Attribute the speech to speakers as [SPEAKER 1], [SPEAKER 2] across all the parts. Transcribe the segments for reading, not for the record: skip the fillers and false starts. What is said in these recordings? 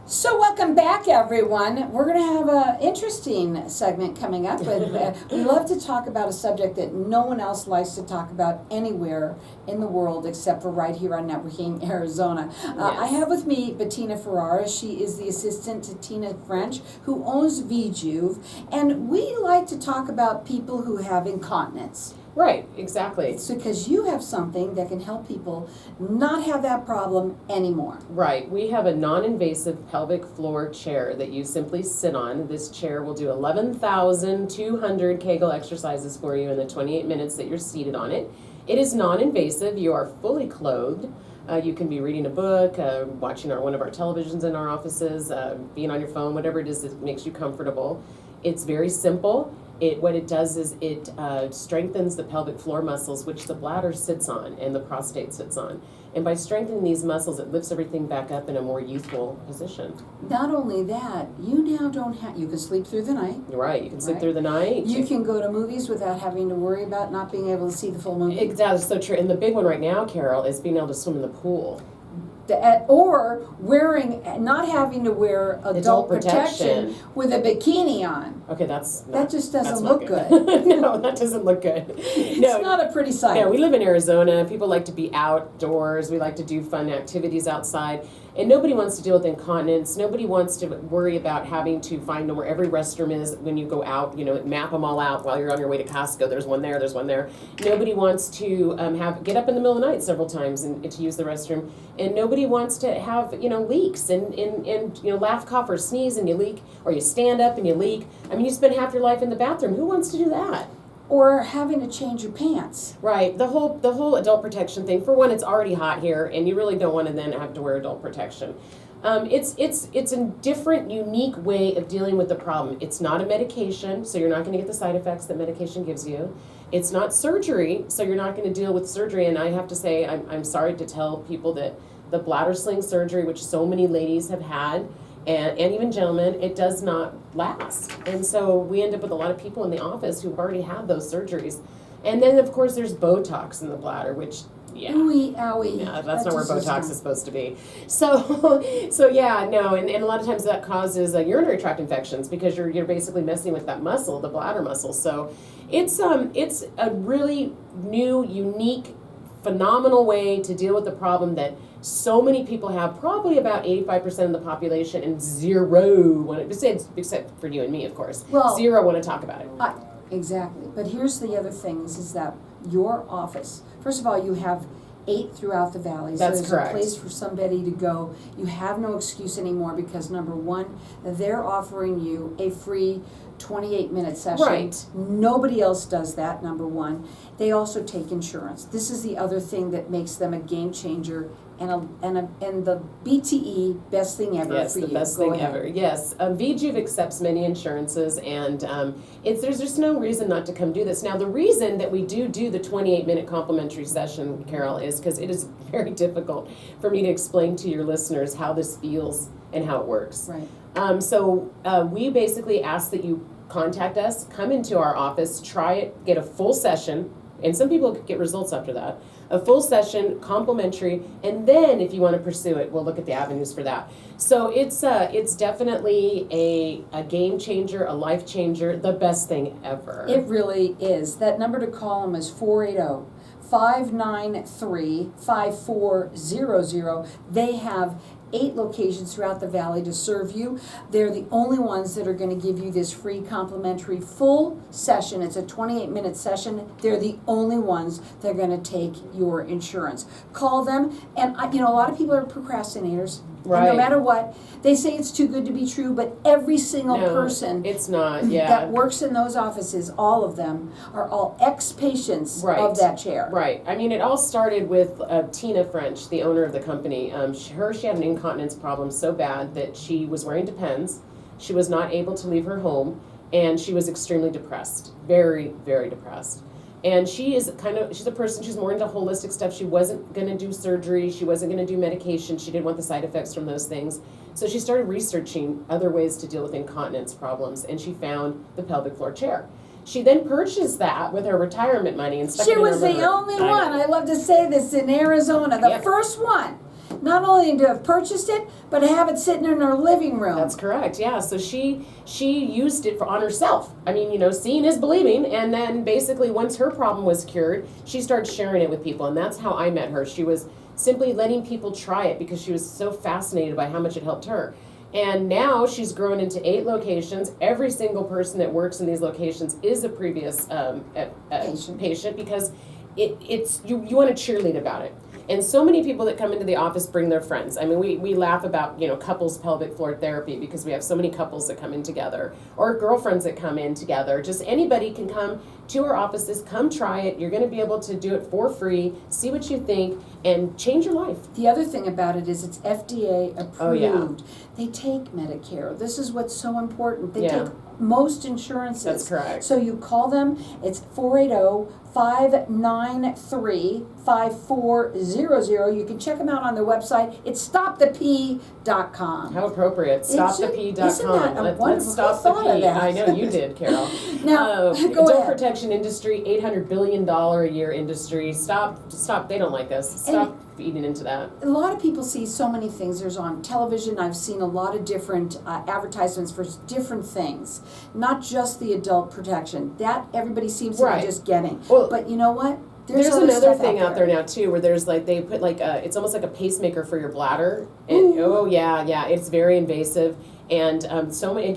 [SPEAKER 1] So welcome back, everyone. We're going to have an interesting segment coming up. We love to talk about a subject that no one else likes to talk about anywhere in the world except for right here on Networking Arizona. I have with me Bettina Ferrara. She is the assistant to Tina French, who owns VJuv. And we like to talk about people who have incontinence.
[SPEAKER 2] Right, exactly.
[SPEAKER 1] It's because you have something that can help people not have that problem anymore.
[SPEAKER 2] Right. We have a non-invasive pelvic floor chair that you simply sit on. This chair will do 11,200 Kegel exercises for you in the 28 minutes that you're seated on it. It is non-invasive. You are fully clothed. You can be reading a book, watching one of our televisions in our offices, being on your phone, whatever it is that makes you comfortable. It's very simple. What it does is it strengthens the pelvic floor muscles, which the bladder sits on and the prostate sits on. And by strengthening these muscles, it lifts everything back up in a more youthful position.
[SPEAKER 1] Not only that, you now don't have, you can sleep through the night.
[SPEAKER 2] Right, you can sleep through the night.
[SPEAKER 1] You can go to movies without having to worry about not being able to see the full movie.
[SPEAKER 2] That's so true. And the big one right now, Carol, is being able to swim in the pool.
[SPEAKER 1] Or not having to wear adult protection with a bikini on.
[SPEAKER 2] Okay,
[SPEAKER 1] that just doesn't look good.
[SPEAKER 2] No, that doesn't look good.
[SPEAKER 1] It's not a pretty sight.
[SPEAKER 2] No, we live in Arizona. People like to be outdoors. We like to do fun activities outside. And nobody wants to deal with incontinence. Nobody wants to worry about having to find where every restroom is when you go out, map them all out while you're on your way to Costco. There's one there, there's one there. Nobody wants to get up in the middle of the night several times and to use the restroom. And nobody wants to have, leaks and laugh, cough, or sneeze and you leak, or you stand up and you leak. I mean, you spend half your life in the bathroom. Who wants to do that?
[SPEAKER 1] Or having to change your pants.
[SPEAKER 2] Right. The whole adult protection thing. For one, it's already hot here, and you really don't want to then have to wear adult protection. It's a different, unique way of dealing with the problem. It's not a medication, so you're not going to get the side effects that medication gives you. It's not surgery, so you're not going to deal with surgery. And I have to say, I'm sorry to tell people that the bladder sling surgery, which so many ladies have had, and even gentlemen, it does not last. And so we end up with a lot of people in the office who've already had those surgeries. And then, of course, there's Botox in the bladder, which,
[SPEAKER 1] ooey, owie.
[SPEAKER 2] Yeah, that's not where Botox is supposed to be. So yeah, no, and a lot of times that causes urinary tract infections because you're basically messing with that muscle, the bladder muscle. So it's a really new, unique, phenomenal way to deal with the problem that so many people have, probably about 85% of the population, and zero, except for you and me, of course, zero want to talk about it.
[SPEAKER 1] Exactly. But here's the other thing, is that your office, first of all, you have 8 throughout the valley.
[SPEAKER 2] That's
[SPEAKER 1] so there's
[SPEAKER 2] correct.
[SPEAKER 1] A place for somebody to go. You have no excuse anymore because, number one, they're offering you a free 28-minute session.
[SPEAKER 2] Right.
[SPEAKER 1] Nobody else does that, number one. They also take insurance. This is the other thing that makes them a game changer and the BTE, best thing ever for you.
[SPEAKER 2] Yes, the best thing ever. Yes, VJuv accepts many insurances, and there's just no reason not to come do this. Now, the reason that we do the 28-minute complimentary session, Carol, is because it is very difficult for me to explain to your listeners how this feels and how it works.
[SPEAKER 1] Right.
[SPEAKER 2] So we basically ask that you contact us, come into our office, try it, get a full session, and some people get results after that. A full session, complimentary, and then if you want to pursue it, we'll look at the avenues for that. So it's definitely a game changer, a life changer, the best thing ever.
[SPEAKER 1] It really is. That number to call them is 480-593-5400. They have 8 locations throughout the valley to serve you. They're the only ones that are going to give you this free complimentary full session. It's a 28-minute session. They're the only ones that are going to take your insurance. Call them, and a lot of people are procrastinators.
[SPEAKER 2] Right.
[SPEAKER 1] And no matter what, they say it's too good to be true, but every single person
[SPEAKER 2] it's not,
[SPEAKER 1] that works in those offices, all of them, are all ex-patients of that chair.
[SPEAKER 2] Right. I mean, it all started with Tina French, the owner of the company. She had an incontinence problem so bad that she was wearing Depends. She was not able to leave her home, and she was extremely depressed, very, very depressed. And she's a person, she's more into holistic stuff. She wasn't going to do surgery. She wasn't going to do medication. She didn't want the side effects from those things. So she started researching other ways to deal with incontinence problems, and she found the pelvic floor chair. She then purchased that with her retirement money and stuck it in her
[SPEAKER 1] She was the only one, I love to say this, in Arizona, the first one not only to have purchased it, but to have it sitting in her living room.
[SPEAKER 2] That's correct. Yeah. So she used it on herself. I mean, seeing is believing. And then basically, once her problem was cured, she started sharing it with people, and that's how I met her. She was simply letting people try it because she was so fascinated by how much it helped her. And now she's grown into 8 locations. Every single person that works in these locations is a previous patient because it's you want to cheerlead about it. And so many people that come into the office bring their friends. I mean, we laugh about, couples pelvic floor therapy because we have so many couples that come in together, or girlfriends that come in together. Just anybody can come to our offices, come try it. You're going to be able to do it for free, see what you think, and change your life.
[SPEAKER 1] The other thing about it is it's FDA approved.
[SPEAKER 2] Oh, yeah.
[SPEAKER 1] They take Medicare. This is what's so important. They
[SPEAKER 2] Yeah.
[SPEAKER 1] take most insurances.
[SPEAKER 2] That's correct.
[SPEAKER 1] So you call them, it's 480-593-5400. You can check them out on their website. It's stopthep.com.
[SPEAKER 2] How appropriate. Stopthep.com.
[SPEAKER 1] Isn't that a wonderful
[SPEAKER 2] Let's stop the
[SPEAKER 1] thought of
[SPEAKER 2] P.
[SPEAKER 1] that?
[SPEAKER 2] I know you did, Carol.
[SPEAKER 1] Now, go
[SPEAKER 2] adult
[SPEAKER 1] ahead.
[SPEAKER 2] protection industry, $800 billion a year industry. Stop. They don't like us. Stop feeding into that.
[SPEAKER 1] A lot of people see so many things. There's on television, I've seen a lot of different advertisements for different things. Not just the adult protection. That everybody seems to
[SPEAKER 2] Right.
[SPEAKER 1] be just getting.
[SPEAKER 2] Well,
[SPEAKER 1] but you know what?
[SPEAKER 2] There's
[SPEAKER 1] other
[SPEAKER 2] another
[SPEAKER 1] stuff
[SPEAKER 2] thing out there now too, where there's they put it's almost like a pacemaker for your bladder. And, oh yeah, it's very invasive. And so many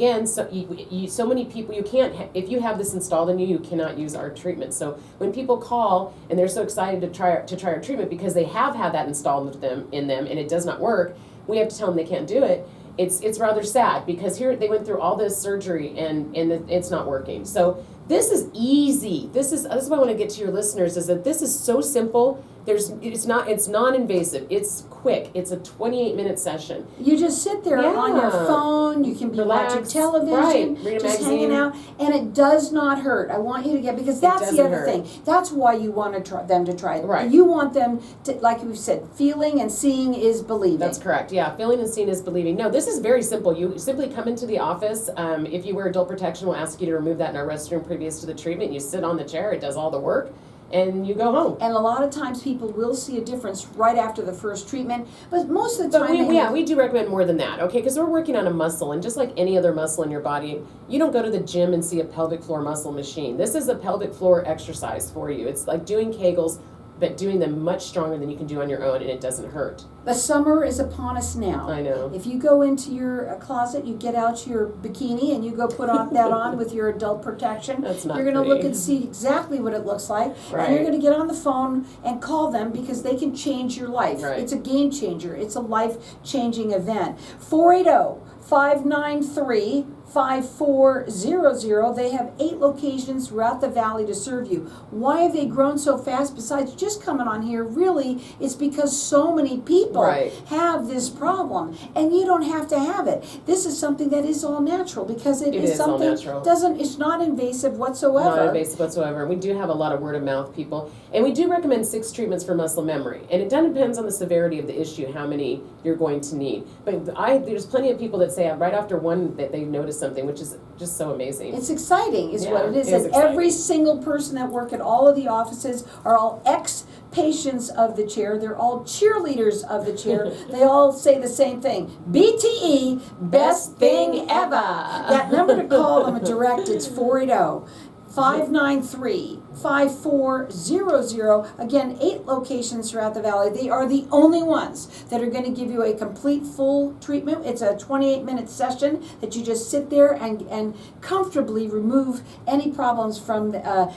[SPEAKER 2] people you can't if you have this installed in you cannot use our treatment. So when people call and they're so excited to try our treatment because they have had that installed in them and it does not work, we have to tell them they can't do it. It's rather sad because here they went through all this surgery and it's not working. So this is easy. This is what I want to get to your listeners is that this is so simple. It's non-invasive. It's quick. It's a 28-minute session.
[SPEAKER 1] You just sit there on your phone. You can be
[SPEAKER 2] Relax.
[SPEAKER 1] watching television,
[SPEAKER 2] Right. Read a
[SPEAKER 1] just
[SPEAKER 2] magazine.
[SPEAKER 1] hanging out, and it does not hurt. I want you to get because that's the
[SPEAKER 2] doesn't
[SPEAKER 1] other
[SPEAKER 2] hurt.
[SPEAKER 1] thing. That's why you want them to try it.
[SPEAKER 2] Right.
[SPEAKER 1] You want them to, like we've said, feeling and seeing is believing.
[SPEAKER 2] That's correct. Yeah, feeling and seeing is believing. No, this is very simple. You simply come into the office. If you wear adult protection, we'll ask you to remove that in our restroom previous to the treatment. You sit on the chair. It does all the work. And you go home.
[SPEAKER 1] And a lot of times people will see a difference right after the first treatment, but most of the
[SPEAKER 2] But
[SPEAKER 1] time
[SPEAKER 2] we do recommend more than that, okay? Because we're working on a muscle, and just like any other muscle in your body, you don't go to the gym and see a pelvic floor muscle machine. This is a pelvic floor exercise for you. It's like doing Kegels, but doing them much stronger than you can do on your own, and it doesn't hurt.
[SPEAKER 1] the summer is upon us now.
[SPEAKER 2] I know.
[SPEAKER 1] If you go into your closet, you get out your bikini and you go put that on with your adult protection.
[SPEAKER 2] That's not
[SPEAKER 1] You're going to look
[SPEAKER 2] pretty.
[SPEAKER 1] and see exactly what it looks like.
[SPEAKER 2] Right.
[SPEAKER 1] And you're going to get on the phone and call them because they can change your life.
[SPEAKER 2] Right.
[SPEAKER 1] It's a game changer. It's a life-changing event. 480-593-5400. They have 8 locations throughout the valley to serve you. Why have they grown so fast besides just coming on here? Really, it's because so many people
[SPEAKER 2] Right.
[SPEAKER 1] have this problem, and you don't have to have it. This is something that is all natural because it is
[SPEAKER 2] is all
[SPEAKER 1] something
[SPEAKER 2] natural.
[SPEAKER 1] it's not invasive whatsoever.
[SPEAKER 2] Not invasive whatsoever. We do have a lot of word of mouth people, and we do recommend 6 treatments for muscle memory. And it depends on the severity of the issue how many you're going to need. But there's plenty of people that say right after one that they notice something, which is just so amazing.
[SPEAKER 1] It's exciting, is
[SPEAKER 2] Yeah,
[SPEAKER 1] what it is.
[SPEAKER 2] it is
[SPEAKER 1] And every
[SPEAKER 2] exciting.
[SPEAKER 1] single person that work at all of the offices are all ex-patients of the chair. They're all cheerleaders of the chair. They all say the same thing. BTE, best thing ever. That number to call them direct, it's 480-593-5400. Again, 8 locations throughout the valley. They are the only ones that are going to give you a complete full treatment. It's a 28-minute session that you just sit there and comfortably remove any problems from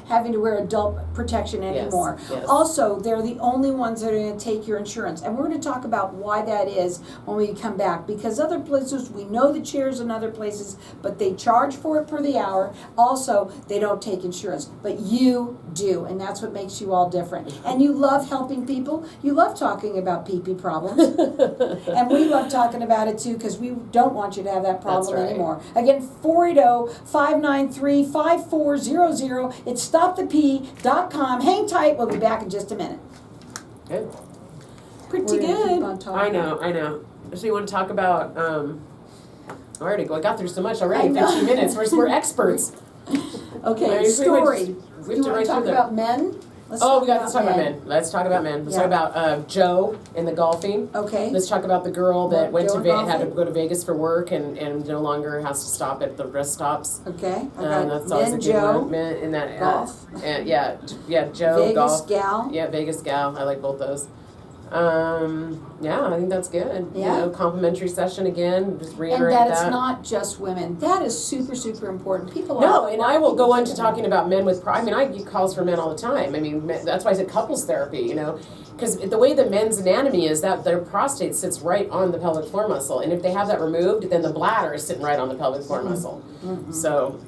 [SPEAKER 1] having to wear adult protection anymore.
[SPEAKER 2] Yes.
[SPEAKER 1] Also, they're the only ones that are going to take your insurance. And we're going to talk about why that is when we come back. Because other places, we know the chairs in other places, but they charge for it per the hour. Also, they don't take insurance. But you do, and that's what makes you all different. And you love helping people. You love talking about pee-pee problems. And we love talking about it too, because we don't want you to have that problem
[SPEAKER 2] That's right.
[SPEAKER 1] anymore. Again, 480-593-5400. It's stopthep.com. Hang tight. We'll be back in just a minute.
[SPEAKER 2] Good.
[SPEAKER 1] Pretty
[SPEAKER 2] We're gonna
[SPEAKER 1] good.
[SPEAKER 2] keep
[SPEAKER 1] on talking.
[SPEAKER 2] I know. So you want to talk about, I got through so much already,
[SPEAKER 1] I know.
[SPEAKER 2] 15 minutes. We're experts.
[SPEAKER 1] Okay,
[SPEAKER 2] Right,
[SPEAKER 1] story.
[SPEAKER 2] we
[SPEAKER 1] You
[SPEAKER 2] have to
[SPEAKER 1] want
[SPEAKER 2] write
[SPEAKER 1] to talk
[SPEAKER 2] through
[SPEAKER 1] about men? Let's
[SPEAKER 2] Let's talk about men. Let's talk about men. Let's talk about Joe and the golfing.
[SPEAKER 1] Okay.
[SPEAKER 2] Let's talk about the girl that
[SPEAKER 1] What, Joe
[SPEAKER 2] had to
[SPEAKER 1] golfing?
[SPEAKER 2] go to Vegas for work and no longer has to stop at the rest stops.
[SPEAKER 1] Okay. I
[SPEAKER 2] That's
[SPEAKER 1] got
[SPEAKER 2] always
[SPEAKER 1] men,
[SPEAKER 2] a good
[SPEAKER 1] Joe,
[SPEAKER 2] one. Men in that
[SPEAKER 1] golf.
[SPEAKER 2] Joe
[SPEAKER 1] Vegas
[SPEAKER 2] golf.
[SPEAKER 1] gal.
[SPEAKER 2] Yeah, Vegas gal. I like both those. I think that's good.
[SPEAKER 1] Yeah.
[SPEAKER 2] Complimentary session again. Just
[SPEAKER 1] And
[SPEAKER 2] reiterate
[SPEAKER 1] that it's not just women. That is super, super important.
[SPEAKER 2] I will go on to talking about men with pride. I mean, I get calls for men all the time. I mean, that's why I said couples therapy, because the way the men's anatomy is that their prostate sits right on the pelvic floor muscle. And if they have that removed, then the bladder is sitting right on the pelvic floor muscle. Mm-hmm. So,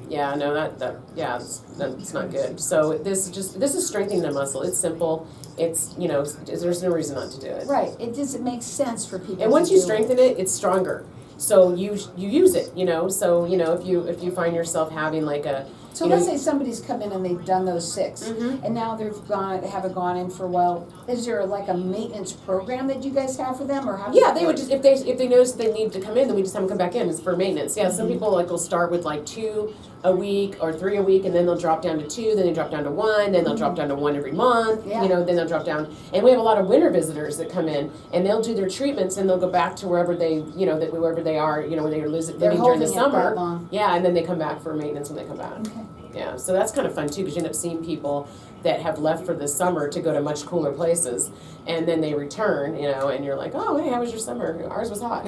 [SPEAKER 2] that's not good. So this is strengthening the muscle. It's simple. It's, there's no reason not to do it.
[SPEAKER 1] Right. It makes sense for people.
[SPEAKER 2] And once you strengthen it, it's stronger. So you use it, So, if you find yourself having like a.
[SPEAKER 1] So let's say somebody's come in and they've done those 6,
[SPEAKER 2] mm-hmm.
[SPEAKER 1] and now haven't gone in for a while. Is there like a maintenance program that you guys have for them, or how?
[SPEAKER 2] They would just if they notice they need to come in, then we just have them come back in. It's for maintenance. Yeah, mm-hmm. Some people will start with 2 a week or 3 a week, and then they'll drop down to 2, then they drop down to 1, then they'll drop down to 1 every month.
[SPEAKER 1] Yeah.
[SPEAKER 2] Then they'll drop down. And we have a lot of winter visitors that come in, and they'll do their treatments, and they'll go back to wherever they wherever they are, when they were living during the summer. Yeah, and then they come back for maintenance when they come back.
[SPEAKER 1] Okay.
[SPEAKER 2] Yeah, so that's kind of fun too, because you end up seeing people that have left for the summer to go to much cooler places, and then they return, and you're like, oh, hey, how was your summer? Ours was hot.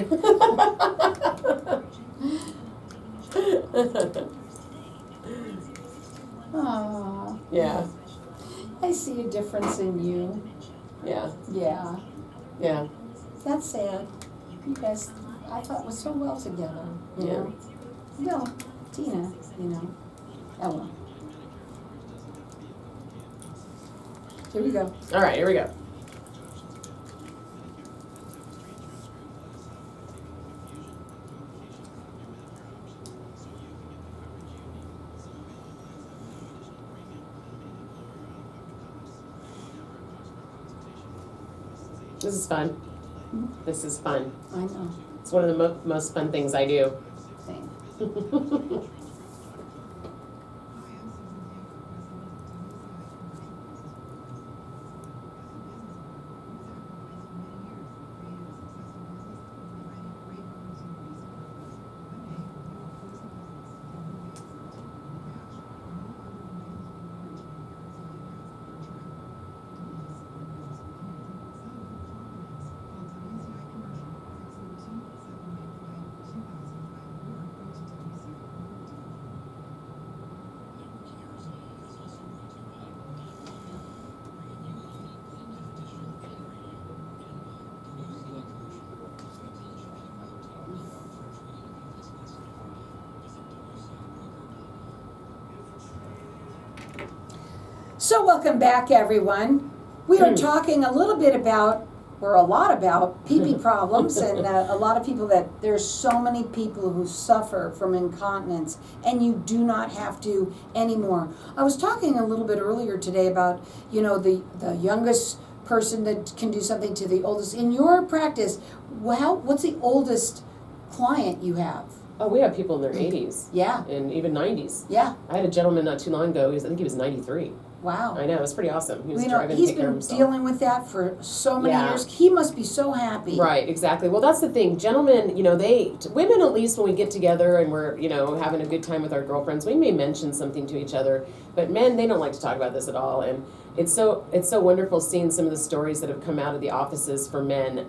[SPEAKER 1] Aww.
[SPEAKER 2] Yeah.
[SPEAKER 1] I see a difference in you.
[SPEAKER 2] Yeah.
[SPEAKER 1] Yeah.
[SPEAKER 2] Yeah.
[SPEAKER 1] That's sad. You guys, I thought, was so well together. You know? No, Tina, Oh well. Here we go.
[SPEAKER 2] All right, here we go. This is fun.
[SPEAKER 1] Mm-hmm.
[SPEAKER 2] This is fun.
[SPEAKER 1] I know.
[SPEAKER 2] It's one of the most fun things I do.
[SPEAKER 1] Same. So welcome back, everyone. We are talking a little bit about, or a lot about, pee-pee problems, and a lot of people there's so many people who suffer from incontinence, and you do not have to anymore. I was talking a little bit earlier today about, the youngest person that can do something to the oldest. In your practice, what's the oldest client you have?
[SPEAKER 2] Oh, we have people in their 80s.
[SPEAKER 1] Yeah.
[SPEAKER 2] And even 90s.
[SPEAKER 1] Yeah.
[SPEAKER 2] I had a gentleman not too long ago, I think he was 93.
[SPEAKER 1] Wow.
[SPEAKER 2] I know, it was pretty awesome. He was driving to
[SPEAKER 1] he's
[SPEAKER 2] take care of
[SPEAKER 1] been
[SPEAKER 2] himself.
[SPEAKER 1] dealing with that for so many
[SPEAKER 2] Yeah.
[SPEAKER 1] years. He must be so happy.
[SPEAKER 2] Right, exactly. Well, that's the thing. Gentlemen, women, at least when we get together and we're, having a good time with our girlfriends, we may mention something to each other. But men, they don't like to talk about this at all. And it's so wonderful seeing some of the stories that have come out of the offices for men.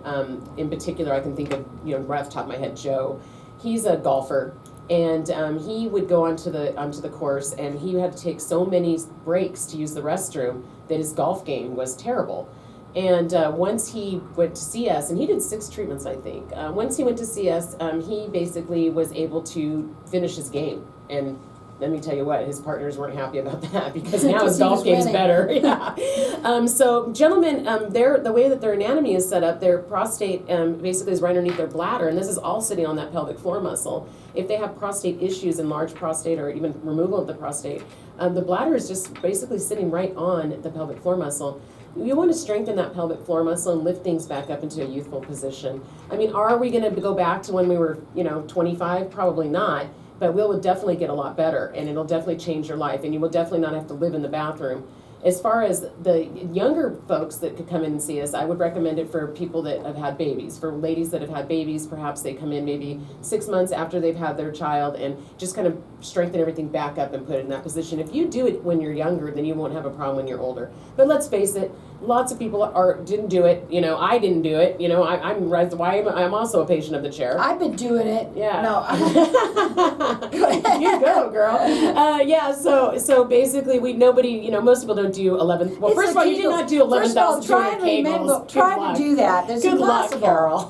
[SPEAKER 2] In particular, I can think of, right off the top of my head, Joe. He's a golfer. And he would go onto the course, and he had to take so many breaks to use the restroom that his golf game was terrible. And once he went to see us, and he did 6 treatments, I think. Once he went to see us, he basically was able to finish his game. And let me tell you what, his partners weren't happy about that, because now his golf game's better. Yeah. So gentlemen, the way that their anatomy is set up, their prostate basically is right underneath their bladder, and this is all sitting on that pelvic floor muscle. If they have prostate issues, enlarged prostate, or even removal of the prostate, the bladder is just basically sitting right on the pelvic floor muscle. You want to strengthen that pelvic floor muscle and lift things back up into a youthful position. I mean, are we going to go back to when we were, 25? Probably not. But we'll definitely get a lot better, and it'll definitely change your life, and you will definitely not have to live in the bathroom. As far as the younger folks that could come in and see us, I would recommend it for people that have had babies. For ladies that have had babies, perhaps they come in maybe 6 months after they've had their child and just kind of strengthen everything back up and put it in that position. If you do it when you're younger, then you won't have a problem when you're older. But let's face it, lots of people didn't do it. You know, I didn't do it. You know, I'm also a patient of the chair.
[SPEAKER 1] I've been doing it.
[SPEAKER 2] Yeah.
[SPEAKER 1] No.
[SPEAKER 2] Go ahead. You go, girl. Yeah. So basically, most people don't do 11. Well, first of all, you did not do 11,200 kegels.
[SPEAKER 1] Try to do that. There's
[SPEAKER 2] Good
[SPEAKER 1] impossible.
[SPEAKER 2] luck, Carol.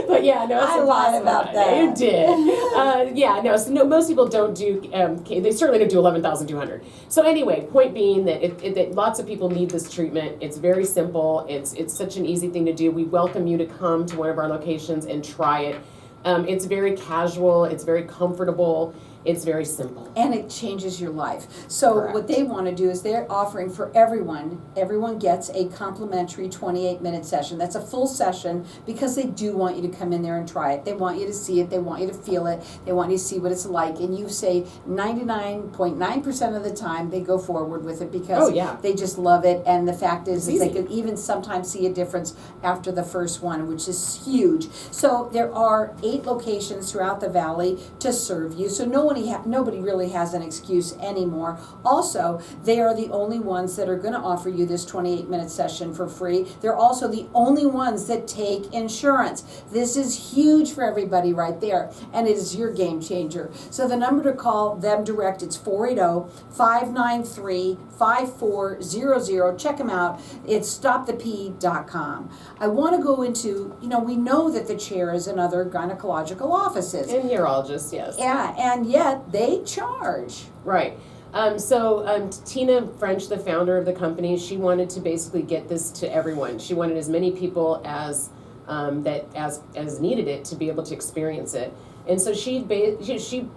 [SPEAKER 2] But yeah, no, it's
[SPEAKER 1] I lied about that.
[SPEAKER 2] You did. Yeah, no. So no, most people don't do. They certainly don't do 11,200. So anyway, point being that lots of people need this treatment. It's very simple. It's such an easy thing to do. We welcome you to come to one of our locations and try it. It's very casual. It's very comfortable. It's very simple.
[SPEAKER 1] And it changes your life. So
[SPEAKER 2] Correct.
[SPEAKER 1] what they want to do is they're offering for everyone gets a complimentary 28-minute session. That's a full session because they do want you to come in there and try it. They want you to see it. They want you to feel it. They want you to see what it's like. And you say 99.9% of the time they go forward with it because they just love it. And the fact is they can even sometimes see a difference after the first one, which is huge. So there are 8 locations throughout the valley to serve you. So nobody really has an excuse anymore. Also, they are the only ones that are going to offer you this 28-minute session for free. They're also the only ones that take insurance. This is huge for everybody right there, and it is your game changer. So the number to call them direct, it's 480-593-5400. Check them out. It's stopthep.com. I want to go into, we know that the chair is in other gynecological offices.
[SPEAKER 2] And urologists, yes.
[SPEAKER 1] Yeah, and yet they charge.
[SPEAKER 2] Right. So Tina French, the founder of the company, she wanted to basically get this to everyone. She wanted as many people as needed it to be able to experience it. And so she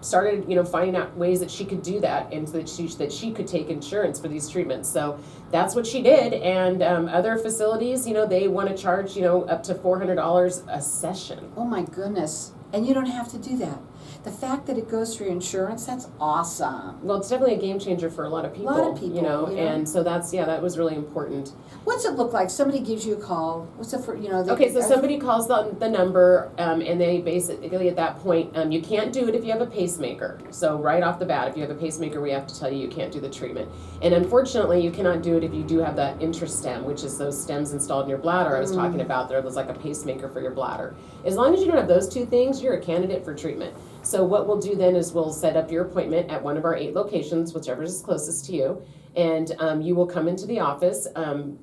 [SPEAKER 2] started, finding out ways that she could do that, and so that she could take insurance for these treatments. So that's what she did. And other facilities, they want to charge, up to $400 a session.
[SPEAKER 1] Oh my goodness! And you don't have to do that. The fact that it goes through insurance, that's awesome.
[SPEAKER 2] Well, it's definitely a game changer for a lot of people. And so that was really important.
[SPEAKER 1] What's it look like? Somebody gives you a call. What's it for,
[SPEAKER 2] Okay, so somebody calls the number, and they basically at that point, you can't do it if you have a pacemaker. So right off the bat, if you have a pacemaker, we have to tell you can't do the treatment. And unfortunately, you cannot do it if you do have that intrastem, which is those stems installed in your bladder I was talking about. There's like a pacemaker for your bladder. As long as you don't have those 2 things, you're a candidate for treatment. So what we'll do then is we'll set up your appointment at one of our 8 locations, whichever is closest to you, and you will come into the office.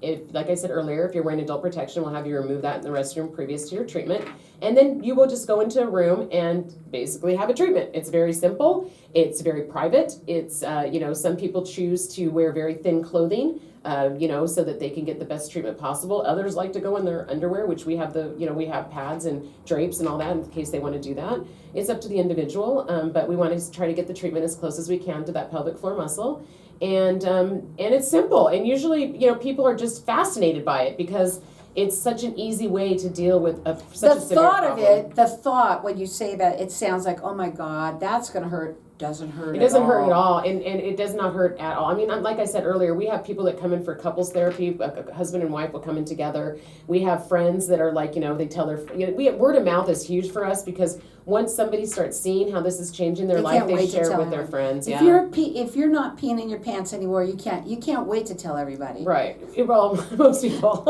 [SPEAKER 2] If, like I said earlier, if you're wearing adult protection, we'll have you remove that in the restroom previous to your treatment, and then you will just go into a room and basically have a treatment. It's very simple. It's very private. It's some people choose to wear very thin clothing. So that they can get the best treatment possible. Others like to go in their underwear, which we have we have pads and drapes and all that in case they want to do that. It's up to the individual, but we want to try to get the treatment as close as we can to that pelvic floor muscle. And it's simple. And usually, people are just fascinated by it because it's such an easy way to deal with such a severe problem.
[SPEAKER 1] The thought when you say that, it sounds like, oh my God, that's going to hurt. Doesn't hurt.
[SPEAKER 2] It doesn't hurt at all, and it does not hurt at all. I mean, like I said earlier, we have people that come in for couples therapy. A husband and wife will come in together. We have friends that are like, they tell their. Word of mouth is huge for us because once somebody starts seeing how this is changing their life, they share with their friends.
[SPEAKER 1] If you're not peeing in your pants anymore, you can't wait to tell everybody.
[SPEAKER 2] Right. Well, most people.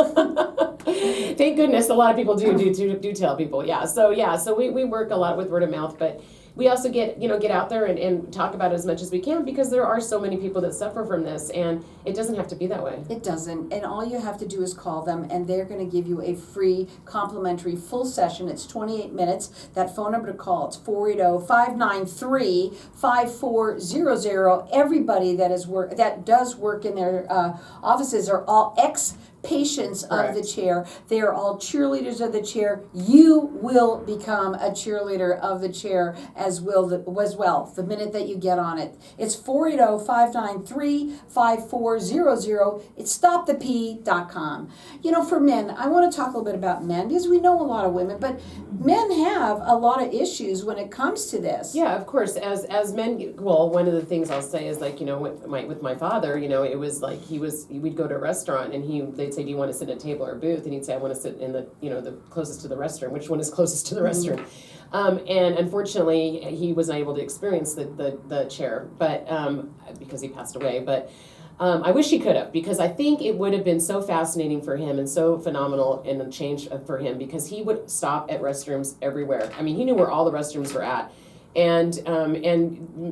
[SPEAKER 2] Thank goodness, a lot of people do tell people. Yeah. So we work a lot with word of mouth, but. We also get out there and talk about it as much as we can because there are so many people that suffer from this, and it doesn't have to be that way.
[SPEAKER 1] It doesn't, and all you have to do is call them, and they're going to give you a free, complimentary, full session. It's 28 minutes. That phone number to call, it's 480-593-5400. Everybody that does work in their offices are all patients of
[SPEAKER 2] Correct.
[SPEAKER 1] the chair. They are all cheerleaders of the chair. You will become a cheerleader of the chair as well the minute that you get on it. It's 480-593-5400. It's stopthep.com. You know, for men, I want to talk a little bit about men because we know a lot of women, but men have a lot of issues when it comes to this.
[SPEAKER 2] Yeah, of course. As men, well, one of the things I'll say is like, you know, with my father, you know, it was like we'd go to a restaurant and they'd say, do you want to sit at a table or a booth? And he'd say, I want to sit in the, you know, the closest to the restroom. Which one is closest to the restroom? And unfortunately, he was not able to experience the chair, but because he passed away. But I wish he could have, because I think it would have been so fascinating for him and so phenomenal and a change for him, because he would stop at restrooms everywhere. I mean, he knew where all the restrooms were at. And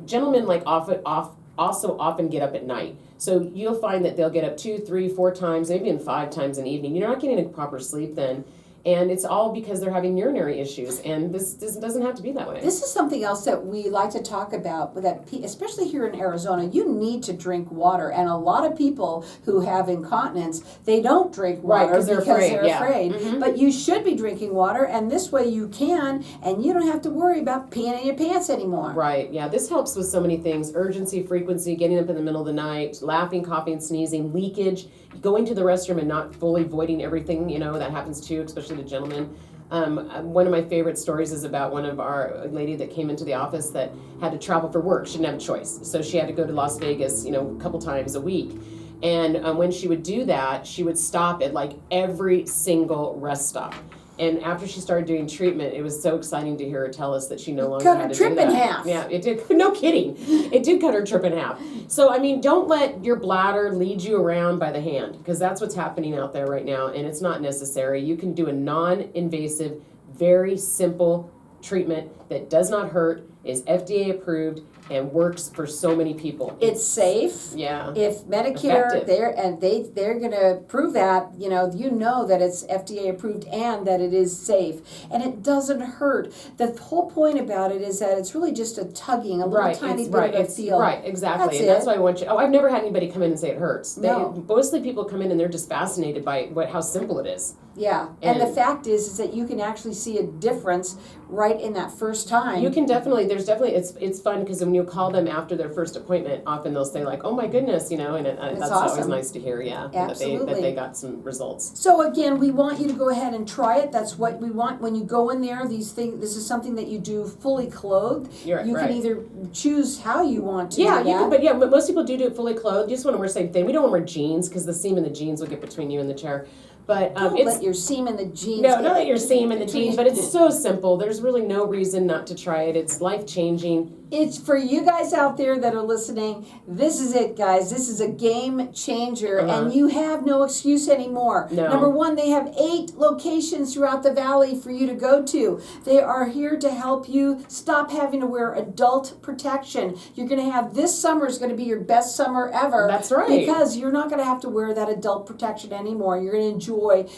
[SPEAKER 2] gentlemen like also often get up at night. So you'll find that they'll get up 2, 3, 4 times, maybe even 5 times an evening. You're not getting a proper sleep then. And it's all because they're having urinary issues, and this doesn't have to be that way.
[SPEAKER 1] This is something else that we like to talk about, that especially here in Arizona, you need to drink water. And a lot of people who have incontinence, they don't drink water
[SPEAKER 2] because they're afraid. Mm-hmm.
[SPEAKER 1] But you should be drinking water, and this way you can, and you don't have to worry about peeing in your pants anymore.
[SPEAKER 2] Right, yeah. This helps with so many things: urgency, frequency, getting up in the middle of the night, laughing, coughing, sneezing, leakage, going to the restroom and not fully voiding everything, you know, that happens too, especially to gentlemen. One of my favorite stories is about one of our lady that came into the office that had to travel for work. She didn't have a choice. So she had to go to Las Vegas, you know, a couple times a week. And when she would do that, she would stop at like every single rest stop. And after she started doing treatment, it was so exciting to hear her tell us that she no longer
[SPEAKER 1] cut
[SPEAKER 2] had
[SPEAKER 1] her
[SPEAKER 2] to
[SPEAKER 1] trip
[SPEAKER 2] do that.
[SPEAKER 1] in half.
[SPEAKER 2] Yeah, it did. No kidding. It did cut her trip in half. So, I mean, don't let your bladder lead you around by the hand, because that's what's happening out there right now, and it's not necessary. You can do a non-invasive, very simple treatment that does not hurt, is FDA approved, and works for so many people.
[SPEAKER 1] It's safe.
[SPEAKER 2] Yeah.
[SPEAKER 1] If Medicare,
[SPEAKER 2] Effective.
[SPEAKER 1] they're gonna prove that, you know that it's FDA approved and that it is safe, and it doesn't hurt. The whole point about it is that it's really just a tugging, a little tiny bit of a feel.
[SPEAKER 2] Right, exactly. That's why I want you. Oh, I've never had anybody come in and say it hurts.
[SPEAKER 1] No.
[SPEAKER 2] Mostly people come in and they're just fascinated by how simple it is.
[SPEAKER 1] Yeah, and the fact is that you can actually see a difference right in that first time.
[SPEAKER 2] You can it's fun, because when you call them after their first appointment, often they'll say like, oh my goodness, you know, and that's
[SPEAKER 1] awesome.
[SPEAKER 2] Always nice to hear, yeah.
[SPEAKER 1] Absolutely.
[SPEAKER 2] That they got some results.
[SPEAKER 1] So again, we want you to go ahead and try it. That's what we want. When you go in there, this is something that you do fully clothed.
[SPEAKER 2] You're
[SPEAKER 1] you
[SPEAKER 2] right.
[SPEAKER 1] can either choose how you want to
[SPEAKER 2] Yeah,
[SPEAKER 1] do that.
[SPEAKER 2] but most people do it fully clothed. You just want to wear the same thing. We don't want to wear jeans, because the seam in the jeans will get between you and the chair. But
[SPEAKER 1] Don't let your seam in the jeans.
[SPEAKER 2] No, not let your seam in the jeans, but it's so simple. There's really no reason not to try it. It's life-changing.
[SPEAKER 1] It's for you guys out there that are listening. This is it, guys. This is a game changer, and you have no excuse anymore.
[SPEAKER 2] No.
[SPEAKER 1] Number one, they have 8 locations throughout the valley for you to go to. They are here to help you stop having to wear adult protection. You're going to have, this summer is going to be your best summer ever.
[SPEAKER 2] That's right.
[SPEAKER 1] Because you're not going to have to wear that adult protection anymore. You're going to enjoy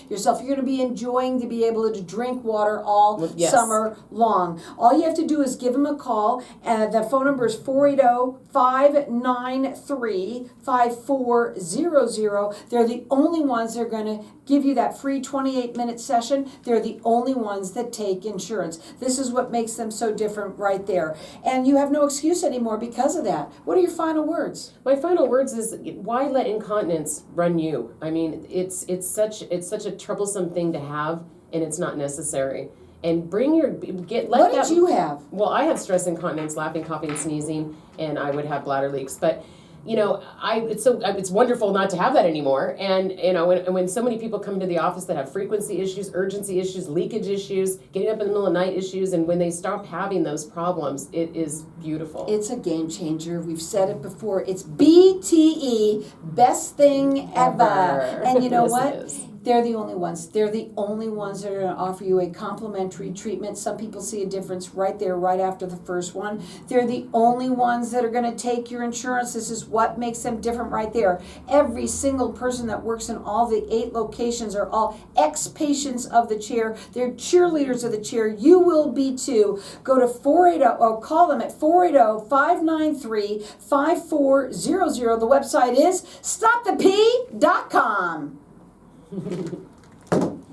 [SPEAKER 1] yourself. You're going to be enjoying to be able to drink water all summer long. All you have to do is give them a call, and the phone number is 480-593-5400. They're the only ones that are going to give you that free 28-minute session. They're the only ones that take insurance. This is what makes them so different right there. And you have no excuse anymore because of that. What are your final words?
[SPEAKER 2] My final words is, why let incontinence run you? I mean, it's such a troublesome thing to have, and it's not necessary. And what did
[SPEAKER 1] you have?
[SPEAKER 2] Well, I had stress incontinence, laughing, coughing, sneezing, and I would have bladder leaks. But you know, it's wonderful not to have that anymore. And you know, when so many people come to the office that have frequency issues, urgency issues, leakage issues, getting up in the middle of the night issues, and when they stop having those problems, it is beautiful.
[SPEAKER 1] It's a game changer. We've said it before. It's BTE, best thing ever. And you know what? They're the only ones. They're the only ones that are going to offer you a complimentary treatment. Some people see a difference right there, right after the first one. They're the only ones that are going to take your insurance. This is what makes them different right there. Every single person that works in all the 8 locations are all ex-patients of the chair. They're cheerleaders of the chair. You will be too. Go to 480, or call them at 480-593-5400. The website is stopthep.com.
[SPEAKER 2] Bye.